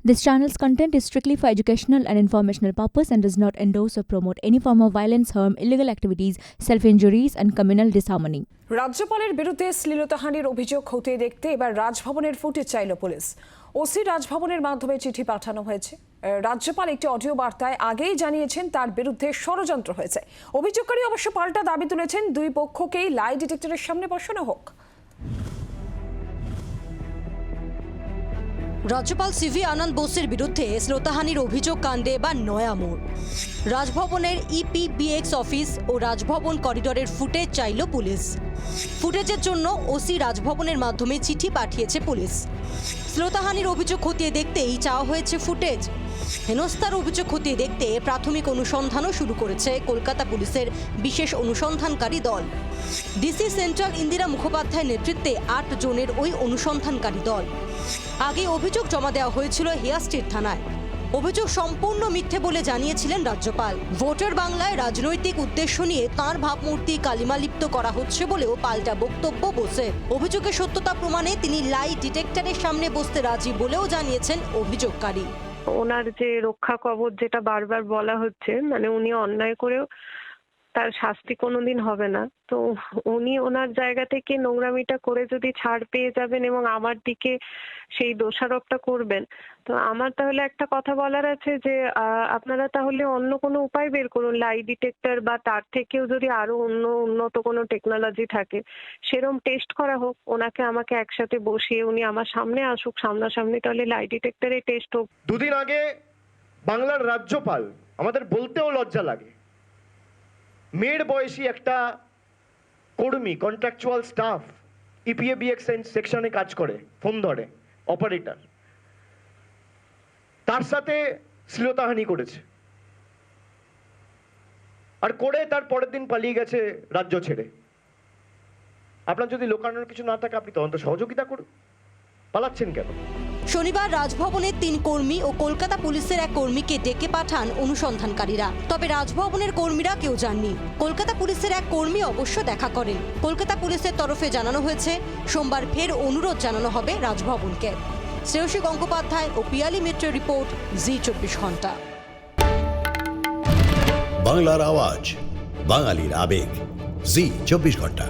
This channel's content is strictly for educational and informational purpose and does not endorse or promote any form of violence, harm, illegal activities, self-injuries and communal disharmony. রাজ্যপালের বিরুদ্ধে শ্লীলতাহানির অভিযোগ খতিয়ে দেখতে এবার রাজভবনের footage চাইল police. OC রাজভবনের মাধ্যমে চিঠি পাঠানো হয়েছে। রাজ্যপাল একটি অডিও বার্তায় আগেই জানিয়েছেন তার বিরুদ্ধে ষড়যন্ত্র হয়েছে। অভিযোগকারী অবশ্য পাল্টা দাবি তুলেছেন দুই পক্ষকেই লাই ডিটেক্টরের সামনে বসানো হোক। রাজ্যপাল সিভি আনন্দ বোসের বিরুদ্ধে শ্লীলতাহানির অভিযোগ কাণ্ডে এবার নয়া মোড়। রাজভবনের ইপিবিএক্স অফিস ও রাজভবন করিডোরের ফুটেজ চাইল পুলিশ। ফুটেজের জন্য ওসি রাজভবনের মাধ্যমে চিঠি পাঠিয়েছে পুলিশ। শ্লীলতাহানির অভিযোগ খতিয়ে দেখতেই চাওয়া হয়েছে ফুটেজ। হেনস্থার অভিযোগ খতিয়ে দেখতে প্রাথমিক অনুসন্ধানও শুরু করেছে কলকাতা পুলিশের বিশেষ অনুসন্ধানকারী দল। ডিসি সেন্ট্রাল ইন্দিরা মুখোপাধ্যায়ের নেতৃত্বে 8 জনের ওই অনুসন্ধানকারী দল। আগে অভিযোগ জমা দেওয়া হয়েছিল হেয়ার স্ট্রিট থানায়। অভিযোগ সম্পূর্ণ মিথ্যে বলে জানিয়েছিলেন রাজ্যপাল। ভোটার বাংলায় রাজনৈতিক উদ্দেশ্য নিয়ে তাঁর ভাবমূর্তি কালিমালিপ্ত করা হচ্ছে বলেও পাল্টা বক্তব্য বোসের। অভিযোগের সত্যতা প্রমাণে তিনি লাই ডিটেক্টরের সামনে বসতে রাজি বলেও জানিয়েছেন অভিযোগকারী। ওনার যে রক্ষা কবচ যেটা বারবার বলা হচ্ছে, মানে উনি অন্যায় করেও তার শাস্তি কোনোদিন হবে না, তো উনি ওনার জায়গা থেকে নোংরামিটা করে যদি ছাড় পেয়ে যাবেন এবং আমার দিকে সেই দোষারোপটা করবেন, তো আমার তাহলে একটা কথা বলার আছে যে আপনারা তাহলে অন্য কোনো উপায় বের করুন, লাই ডিটেক্টর বা তার থেকেও যদি আরো উন্নত কোনো টেকনোলজি থাকে সেরকম টেস্ট করা হোক। ওনাকে আমাকে একসাথে বসিয়ে উনি আমার সামনে আসুক, সামনাসামনি, তাহলে লাই ডিটেক্টরে টেস্ট হোক। দুদিন আগে বাংলার রাজ্যপাল, আমাদের বলতেও লজ্জা লাগে, মেয়ের বয়সী একটা কর্মী, কন্ট্রাকচুয়াল স্টাফ, ইপিএবিএক্স সেকশনে কাজ করে, ফোন ধরে, অপারেটর, তার সাথে শ্লীলতাহানি করেছে, আর করে তার পরের দিন পালিয়ে গেছে রাজ্য ছেড়ে। আপনার যদি লোকানোর কিছু না থাকে আপনি তদন্ত সহযোগিতা করুন, পালাচ্ছেন কেন? শনিবার রাজভবনের 3 কর্মী ও কলকাতা পুলিশের এক কর্মীকে ডেকে পাঠান অনুসন্ধানকারীরা। তবে রাজভবনের কর্মীরা কেউ যাননি। কলকাতা পুলিশের এক কর্মী অবশ্য দেখা করেন। কলকাতা পুলিশের তরফে জানানো হয়েছে সোমবার ফের অনুরোধ জানানো হবে রাজভবনকে। শ্রেয়সী গঙ্গোপাধ্যায় ও পিয়ালি মিত্রের রিপোর্ট, জি 24 ঘন্টা। বাংলার আওয়াজ, বাঙালির আবেগ, জি 24 ঘন্টা।